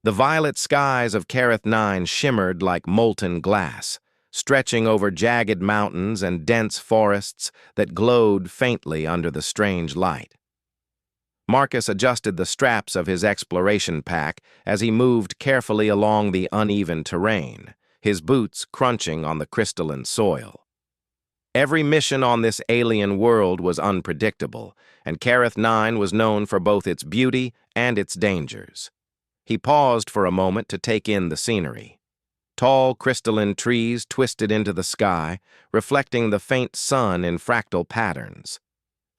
The violet skies of Kareth 9 shimmered like molten glass, stretching over jagged mountains and dense forests that glowed faintly under the strange light. Marcus adjusted the straps of his exploration pack as he moved carefully along the uneven terrain, his boots crunching on the crystalline soil. Every mission on this alien world was unpredictable, and Kareth 9 was known for both its beauty and its dangers. He paused for a moment to take in the scenery. Tall, crystalline trees twisted into the sky, reflecting the faint sun in fractal patterns.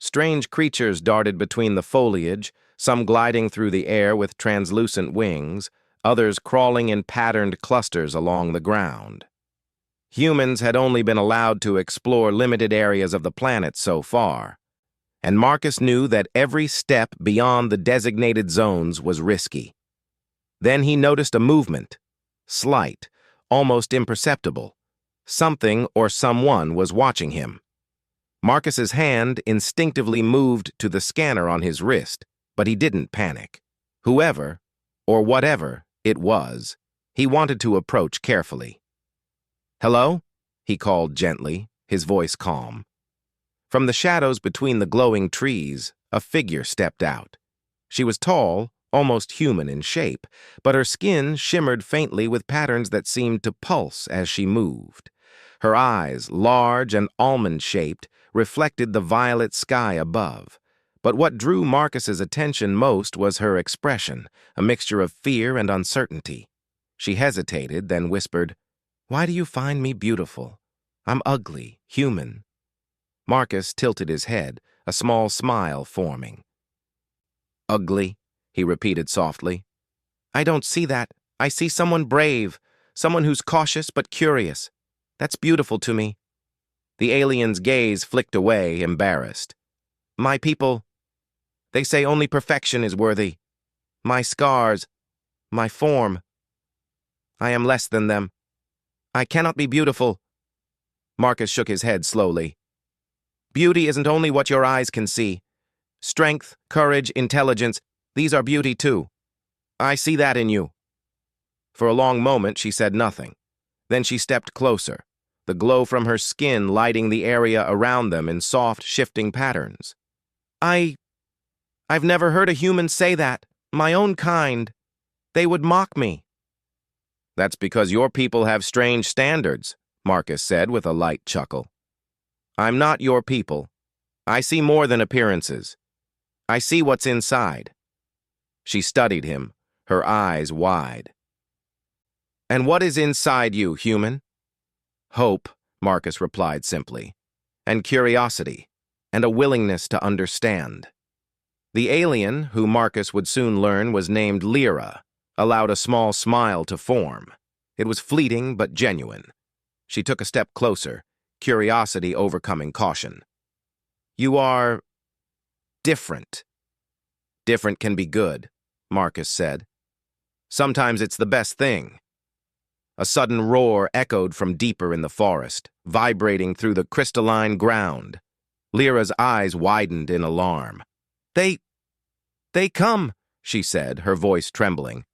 Strange creatures darted between the foliage, some gliding through the air with translucent wings, others crawling in patterned clusters along the ground. Humans had only been allowed to explore limited areas of the planet so far, and Marcus knew that every step beyond the designated zones was risky. Then he noticed a movement, slight, almost imperceptible. Something or someone was watching him. Marcus's hand instinctively moved to the scanner on his wrist, but he didn't panic. Whoever, or whatever it was, he wanted to approach carefully. "Hello?" he called gently, his voice calm. From the shadows between the glowing trees, a figure stepped out. She was tall, almost human in shape, but her skin shimmered faintly with patterns that seemed to pulse as she moved. Her eyes, large and almond-shaped, reflected the violet sky above. But what drew Marcus's attention most was her expression, a mixture of fear and uncertainty. She hesitated, then whispered, "Why do you find me beautiful? I'm ugly, human." Marcus tilted his head, a small smile forming. "Ugly?" he repeated softly. "I don't see that. I see someone brave, someone who's cautious but curious. That's beautiful to me." The alien's gaze flicked away, embarrassed. "My people, they say only perfection is worthy. My scars, my form. I am less than them. I cannot be beautiful." Marcus shook his head slowly. "Beauty isn't only what your eyes can see. Strength, courage, intelligence, these are beauty too. I see that in you." For a long moment she said nothing. Then she stepped closer, the glow from her skin lighting the area around them in soft, shifting patterns. I've never heard a human say that. My own kind. They would mock me." "That's because your people have strange standards," Marcus said with a light chuckle. "I'm not your people. I see more than appearances. I see what's inside." She studied him, her eyes wide. "And what is inside you, human?" "Hope," Marcus replied simply, "and curiosity, and a willingness to understand." The alien, who Marcus would soon learn was named Lyra, allowed a small smile to form. It was fleeting but genuine. She took a step closer, curiosity overcoming caution. "You are different." "Different can be good," Marcus said. "Sometimes it's the best thing." A sudden roar echoed from deeper in the forest, vibrating through the crystalline ground. Lyra's eyes widened in alarm. They come," she said, her voice trembling.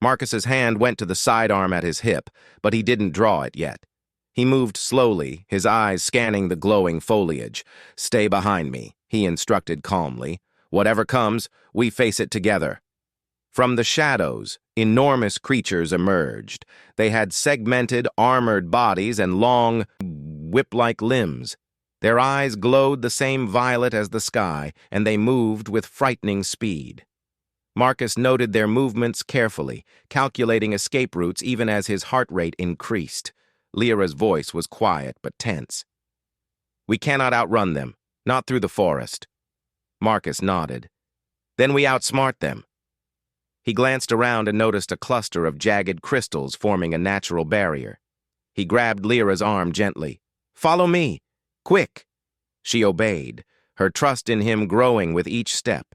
Marcus's hand went to the sidearm at his hip, but he didn't draw it yet. He moved slowly, his eyes scanning the glowing foliage. "Stay behind me," he instructed calmly. "Whatever comes, we face it together." From the shadows, enormous creatures emerged. They had segmented, armored bodies and long, whip-like limbs. Their eyes glowed the same violet as the sky, and they moved with frightening speed. Marcus noted their movements carefully, calculating escape routes even as his heart rate increased. Lyra's voice was quiet but tense. "We cannot outrun them, not through the forest." Marcus nodded. "Then we outsmart them." He glanced around and noticed a cluster of jagged crystals forming a natural barrier. He grabbed Lyra's arm gently. "Follow me! Quick!" She obeyed, her trust in him growing with each step.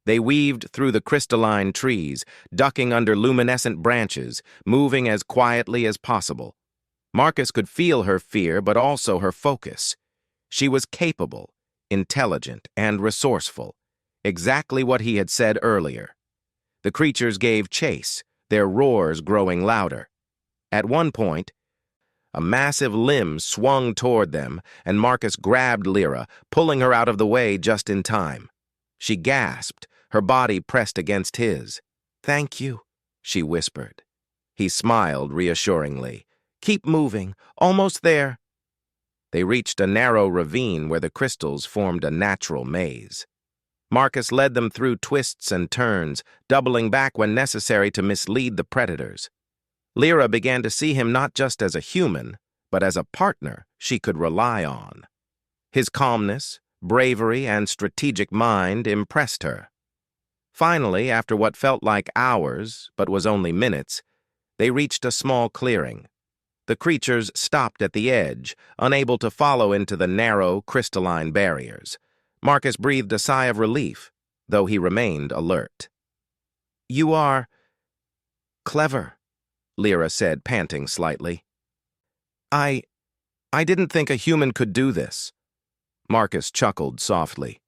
They weaved through the crystalline trees, ducking under luminescent branches, moving as quietly as possible. Marcus could feel her fear, but also her focus. She was capable, intelligent, and resourceful, exactly what he had said earlier. The creatures gave chase, their roars growing louder. At one point, a massive limb swung toward them, and Marcus grabbed Lyra, pulling her out of the way just in time. She gasped, her body pressed against his. "Thank you," she whispered. He smiled reassuringly. "Keep moving. Almost there." They reached a narrow ravine where the crystals formed a natural maze. Marcus led them through twists and turns, doubling back when necessary to mislead the predators. Lyra began to see him not just as a human, but as a partner she could rely on. His calmness, bravery, and strategic mind impressed her. Finally, after what felt like hours, but was only minutes, they reached a small clearing. The creatures stopped at the edge, unable to follow into the narrow, crystalline barriers. Marcus breathed a sigh of relief, though he remained alert. "You are clever," Lyra said, panting slightly. I didn't think a human could do this." Marcus chuckled softly.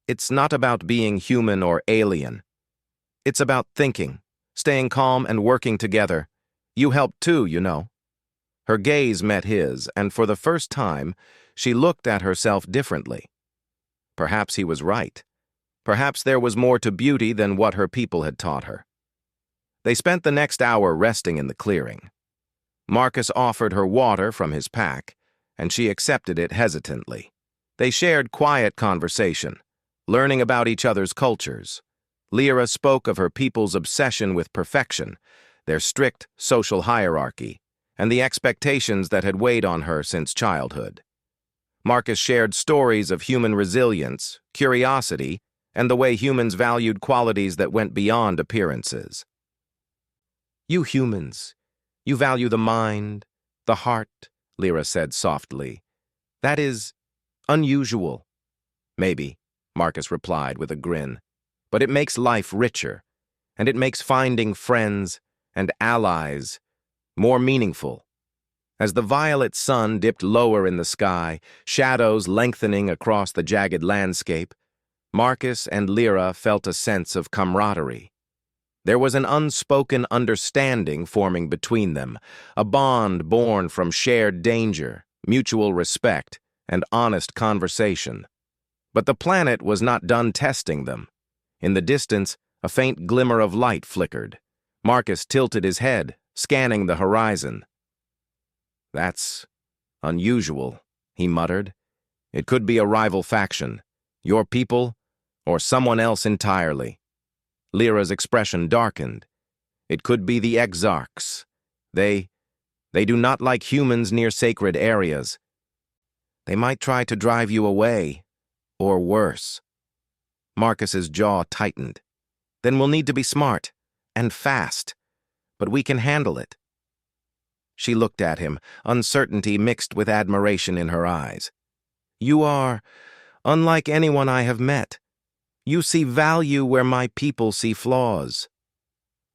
"It's not about being human or alien. It's about thinking, staying calm and working together. You helped too, you know." Her gaze met his, and for the first time, she looked at herself differently. Perhaps he was right. Perhaps there was more to beauty than what her people had taught her. They spent the next hour resting in the clearing. Marcus offered her water from his pack, and she accepted it hesitantly. They shared quiet conversation, learning about each other's cultures. Lyra spoke of her people's obsession with perfection, their strict social hierarchy, and the expectations that had weighed on her since childhood. Marcus shared stories of human resilience, curiosity, and the way humans valued qualities that went beyond appearances. "You humans, you value the mind, the heart," Lyra said softly. "That is unusual." "Maybe," Marcus replied with a grin. "But it makes life richer, and it makes finding friends and allies more meaningful." As the violet sun dipped lower in the sky, shadows lengthening across the jagged landscape, Marcus and Lyra felt a sense of camaraderie. There was an unspoken understanding forming between them, a bond born from shared danger, mutual respect, and honest conversation. But the planet was not done testing them. In the distance, a faint glimmer of light flickered. Marcus tilted his head, scanning the horizon. "That's unusual," he muttered. "It could be a rival faction, your people, or someone else entirely." Lyra's expression darkened. "It could be the Exarchs. They do not like humans near sacred areas. They might try to drive you away, or worse." Marcus's jaw tightened. "Then we'll need to be smart, and fast. But we can handle it." She looked at him, uncertainty mixed with admiration in her eyes. "You are unlike anyone I have met. You see value where my people see flaws."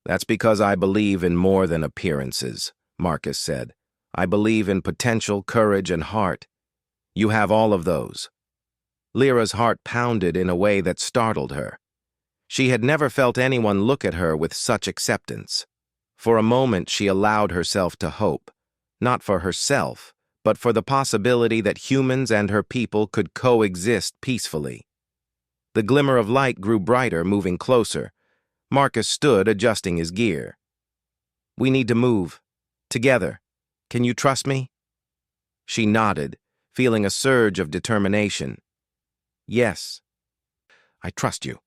"That's because I believe in more than appearances," Marcus said. "I believe in potential, courage, and heart. You have all of those." Lyra's heart pounded in a way that startled her. She had never felt anyone look at her with such acceptance. For a moment she allowed herself to hope, not for herself, but for the possibility that humans and her people could coexist peacefully. The glimmer of light grew brighter, moving closer. Marcus stood, adjusting his gear. "We need to move. Together. Can you trust me?" She nodded, feeling a surge of determination. "Yes, I trust you."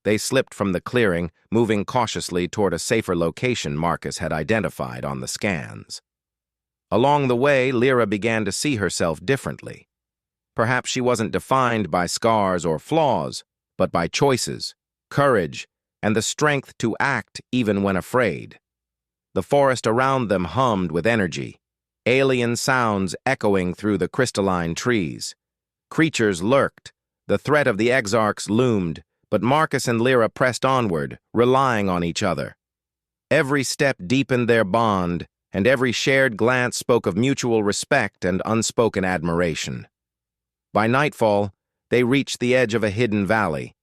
They slipped from the clearing, moving cautiously toward a safer location Marcus had identified on the scans. Along the way, Lyra began to see herself differently. Perhaps she wasn't defined by scars or flaws, but by choices, courage, and the strength to act even when afraid. The forest around them hummed with energy, alien sounds echoing through the crystalline trees. Creatures lurked, the threat of the Exarchs loomed, but Marcus and Lyra pressed onward, relying on each other. Every step deepened their bond, and every shared glance spoke of mutual respect and unspoken admiration. By nightfall, they reached the edge of a hidden valley,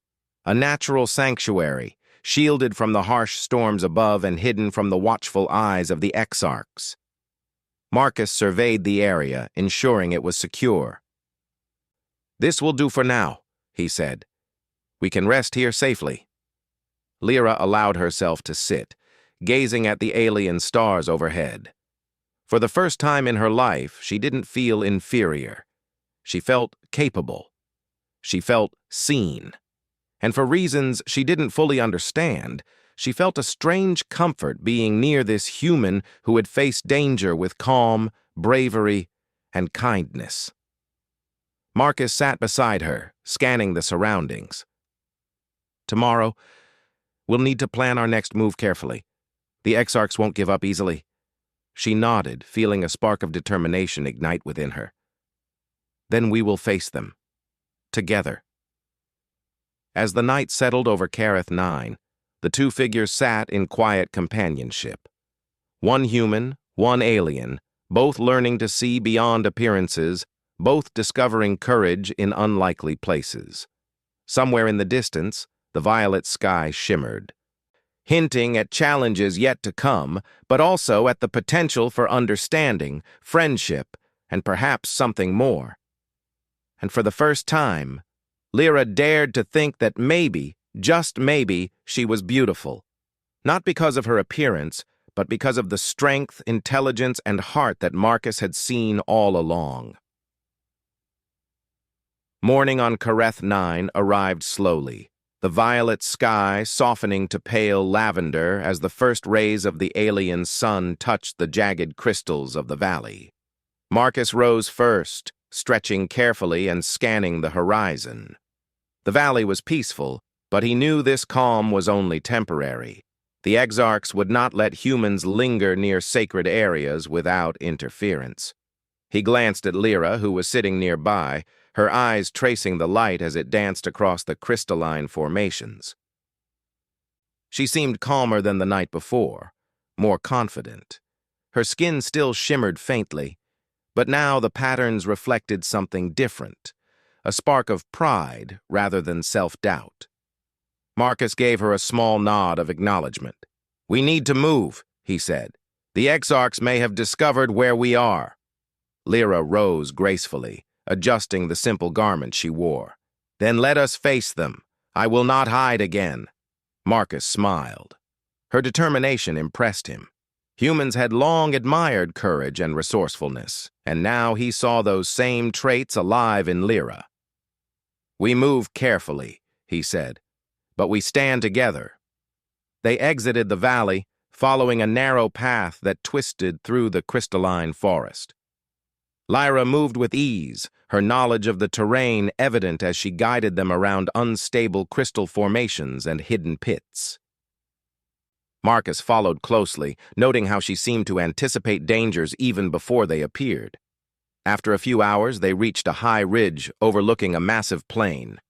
a natural sanctuary shielded from the harsh storms above and hidden from the watchful eyes of the Exarchs. Marcus surveyed the area, ensuring it was secure. "This will do for now," he said. "We can rest here safely." Lyra allowed herself to sit, gazing at the alien stars overhead. For the first time in her life, she didn't feel inferior. She felt capable. She felt seen. And for reasons she didn't fully understand, she felt a strange comfort being near this human who had faced danger with calm, bravery, and kindness. Marcus sat beside her, scanning the surroundings. "Tomorrow, we'll need to plan our next move carefully. The Exarchs won't give up easily." She nodded, feeling a spark of determination ignite within her. "Then we will face them. Together." As the night settled over Kareth 9, the two figures sat in quiet companionship. One human, one alien, both learning to see beyond appearances, both discovering courage in unlikely places. Somewhere in the distance, the violet sky shimmered, hinting at challenges yet to come, but also at the potential for understanding, friendship, and perhaps something more. And for the first time, Lyra dared to think that maybe, just maybe, she was beautiful. Not because of her appearance, but because of the strength, intelligence, and heart that Marcus had seen all along. Morning on Kareth 9 arrived slowly, the violet sky softening to pale lavender as the first rays of the alien sun touched the jagged crystals of the valley. Marcus rose first, stretching carefully and scanning the horizon. The valley was peaceful, but he knew this calm was only temporary. The Exarchs would not let humans linger near sacred areas without interference. He glanced at Lyra, who was sitting nearby, her eyes tracing the light as it danced across the crystalline formations. She seemed calmer than the night before, more confident. Her skin still shimmered faintly, but now the patterns reflected something different, a spark of pride rather than self-doubt. Marcus gave her a small nod of acknowledgement. "We need to move," he said. "The Exarchs may have discovered where we are." Lyra rose gracefully, adjusting the simple garment she wore. "Then let us face them. I will not hide again." Marcus smiled. Her determination impressed him. Humans had long admired courage and resourcefulness, and now he saw those same traits alive in Lyra. "We move carefully," he said, "but we stand together." They exited the valley, following a narrow path that twisted through the crystalline forest. Lyra moved with ease, her knowledge of the terrain evident as she guided them around unstable crystal formations and hidden pits. Marcus followed closely, noting how she seemed to anticipate dangers even before they appeared. After a few hours, they reached a high ridge overlooking a massive plain.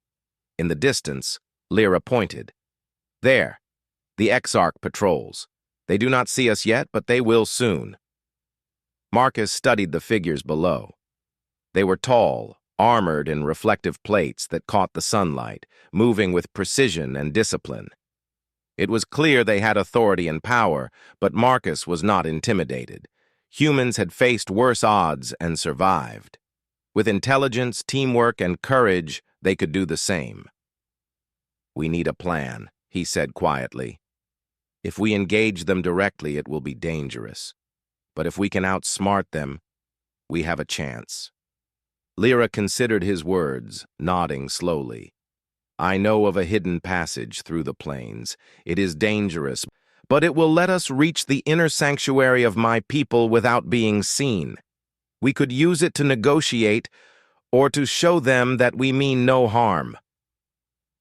In the distance, Lyra pointed. "There, the Exarch patrols. They do not see us yet, but they will soon." Marcus studied the figures below. They were tall, armored in reflective plates that caught the sunlight, moving with precision and discipline. It was clear they had authority and power, but Marcus was not intimidated. Humans had faced worse odds and survived. With intelligence, teamwork, and courage, they could do the same. "We need a plan," he said quietly. "If we engage them directly, it will be dangerous. But if we can outsmart them, we have a chance." Lyra considered his words, nodding slowly. "I know of a hidden passage through the plains. It is dangerous, but it will let us reach the inner sanctuary of my people without being seen. We could use it to negotiate or to show them that we mean no harm."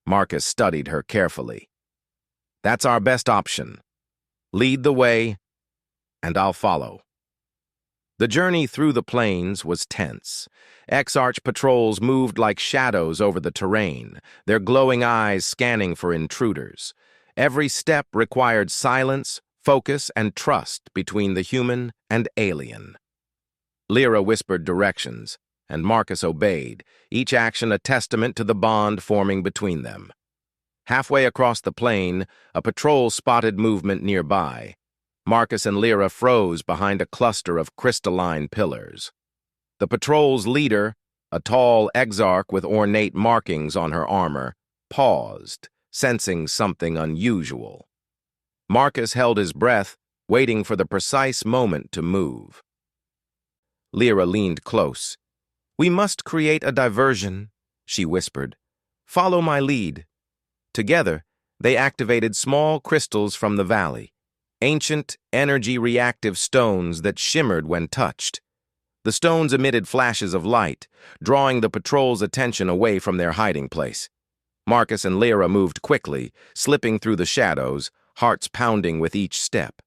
Marcus studied her carefully. "That's our best option. Lead the way, and I'll follow." The journey through the plains was tense. Exarch patrols moved like shadows over the terrain, their glowing eyes scanning for intruders. Every step required silence, focus, and trust between the human and alien. Lyra whispered directions, and Marcus obeyed, each action a testament to the bond forming between them. Halfway across the plain, a patrol spotted movement nearby. Marcus and Lyra froze behind a cluster of crystalline pillars. The patrol's leader, a tall exarch with ornate markings on her armor, paused, sensing something unusual. Marcus held his breath, waiting for the precise moment to move. Lyra leaned close. "We must create a diversion," she whispered. "Follow my lead." Together, they activated small crystals from the valley, ancient, energy-reactive stones that shimmered when touched. The stones emitted flashes of light, drawing the patrol's attention away from their hiding place. Marcus and Lyra moved quickly, slipping through the shadows, hearts pounding with each step.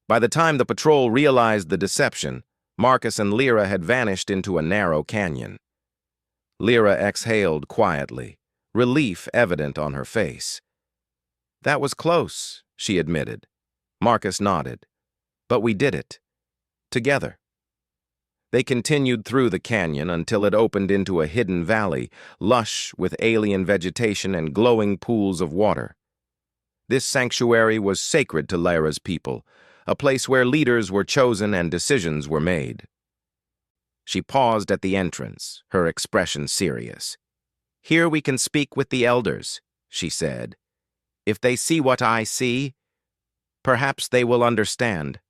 By the time the patrol realized the deception, Marcus and Lyra had vanished into a narrow canyon. Lyra exhaled quietly, relief evident on her face. "That was close," she admitted. Marcus nodded. "But we did it. Together." They continued through the canyon until it opened into a hidden valley, lush with alien vegetation and glowing pools of water. This sanctuary was sacred to Lyra's people, a place where leaders were chosen and decisions were made. She paused at the entrance, her expression serious. "Here we can speak with the elders," she said. "If they see what I see, perhaps they will understand."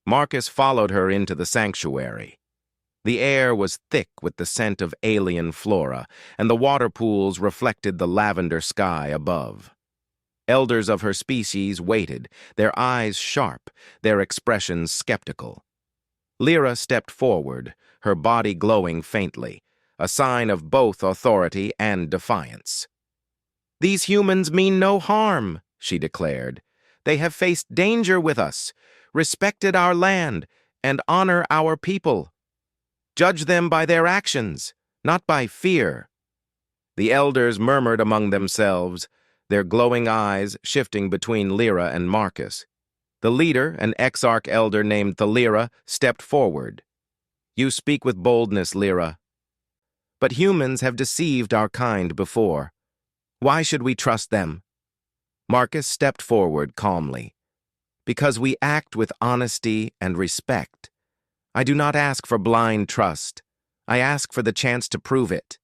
Marcus followed her into the sanctuary. The air was thick with the scent of alien flora, and the water pools reflected the lavender sky above. Elders of her species waited, their eyes sharp, their expressions skeptical. Lyra stepped forward, her body glowing faintly, a sign of both authority and defiance. "These humans mean no harm," she declared. "They have faced danger with us, respected our land, and honor our people. Judge them by their actions, not by fear." The elders murmured among themselves, their glowing eyes shifting between Lyra and Marcus. The leader, an exarch elder named Lyra, stepped forward. "You speak with boldness, Lyra. But humans have deceived our kind before. Why should we trust them?" Marcus stepped forward calmly. "Because we act with honesty and respect. I do not ask for blind trust. I ask for the chance to prove it.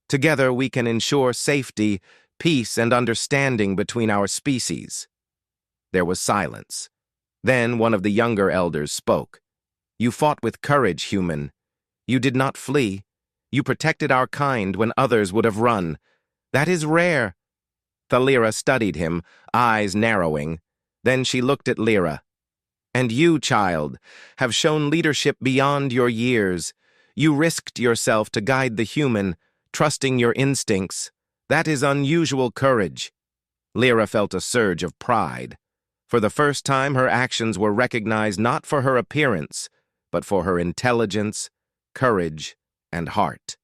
Together we can ensure safety, peace, and understanding between our species." There was silence. Then one of the younger elders spoke. "You fought with courage, human. You did not flee. You protected our kind when others would have run. That is rare." Lyra studied him, eyes narrowing. Then she looked at Lyra. "And you, child, have shown leadership beyond your years. You risked yourself to guide the human, trusting your instincts. That is unusual courage." Lyra felt a surge of pride. For the first time, her actions were recognized not for her appearance, but for her intelligence, courage, and heart.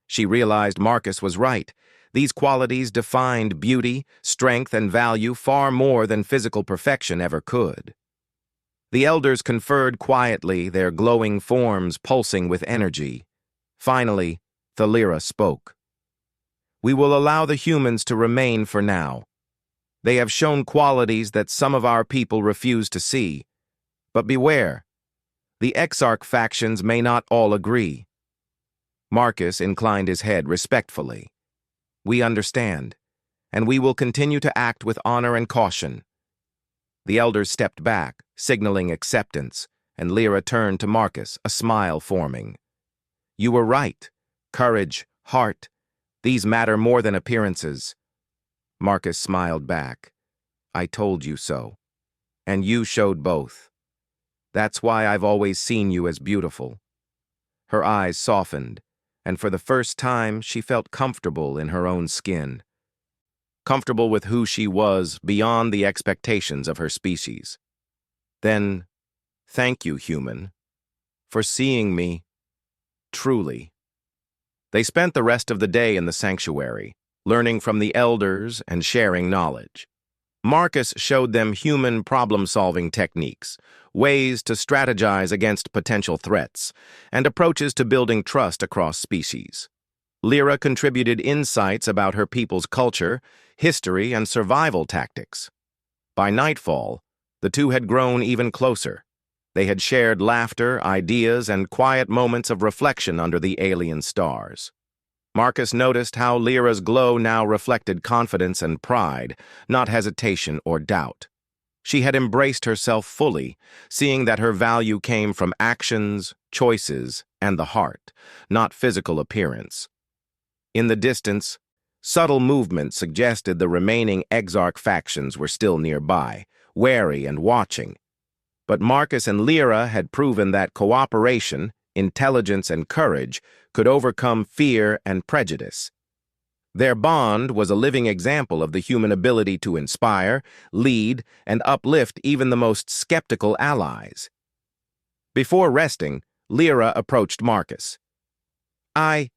She realized Marcus was right. These qualities defined beauty, strength, and value far more than physical perfection ever could. The elders conferred quietly, their glowing forms pulsing with energy. Finally, Lyra spoke. "We will allow the humans to remain for now. They have shown qualities that some of our people refuse to see. But beware, the exarch factions may not all agree." Marcus inclined his head respectfully. "We understand, and we will continue to act with honor and caution." The elders stepped back, signaling acceptance, and Lyra turned to Marcus, a smile forming. "You were right. Courage, heart, these matter more than appearances." Marcus smiled back. "I told you so. And you showed both. That's why I've always seen you as beautiful." Her eyes softened, and for the first time she felt comfortable in her own skin. Comfortable with who she was beyond the expectations of her species. Then, "Thank you, human, for seeing me truly." They spent the rest of the day in the sanctuary, learning from the elders and sharing knowledge. Marcus showed them human problem-solving techniques, ways to strategize against potential threats, and approaches to building trust across species. Lyra contributed insights about her people's culture, history, and survival tactics. By nightfall, the two had grown even closer. They had shared laughter, ideas, and quiet moments of reflection under the alien stars. Marcus noticed how Lyra's glow now reflected confidence and pride, not hesitation or doubt. She had embraced herself fully, seeing that her value came from actions, choices, and the heart, not physical appearance. In the distance, subtle movement suggested the remaining Exarch factions were still nearby, wary and watching. But Marcus and Lyra had proven that cooperation, intelligence, and courage could overcome fear and prejudice. Their bond was a living example of the human ability to inspire, lead, and uplift even the most skeptical allies. Before resting, Lyra approached Marcus. I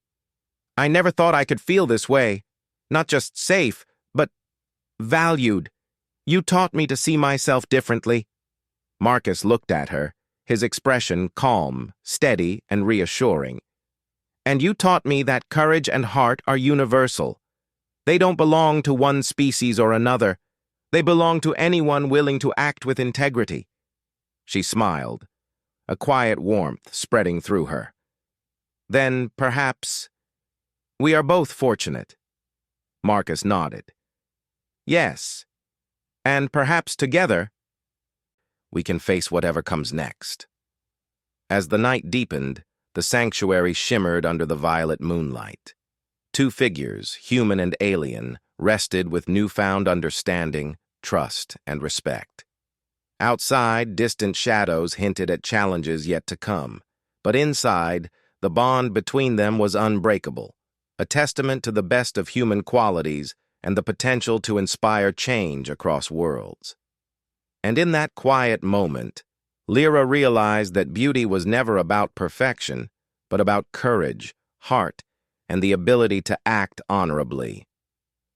never thought I could feel this way. Not just safe, but valued. You taught me to see myself differently. Marcus looked at her, his expression calm, steady, and reassuring. And you taught me that courage and heart are universal. They don't belong to one species or another. They belong to anyone willing to act with integrity. She smiled, a quiet warmth spreading through her. Then, perhaps, we are both fortunate. Marcus nodded. Yes, and perhaps together, we can face whatever comes next. As the night deepened, the sanctuary shimmered under the violet moonlight. Two figures, human and alien, rested with newfound understanding, trust, and respect. Outside, distant shadows hinted at challenges yet to come, but inside, the bond between them was unbreakable, a testament to the best of human qualities and the potential to inspire change across worlds. And in that quiet moment, Lyra realized that beauty was never about perfection, but about courage, heart, and the ability to act honorably.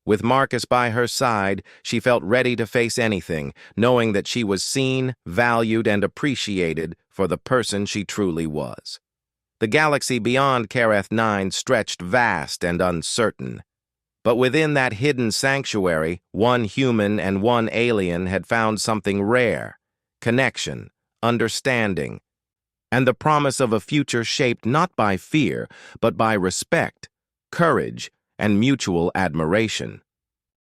With Marcus by her side, she felt ready to face anything, knowing that she was seen, valued, and appreciated for the person she truly was. The galaxy beyond Kareth 9 stretched vast and uncertain. But within that hidden sanctuary, one human and one alien had found something rare: connection, understanding, and the promise of a future shaped not by fear, but by respect, courage, and mutual admiration.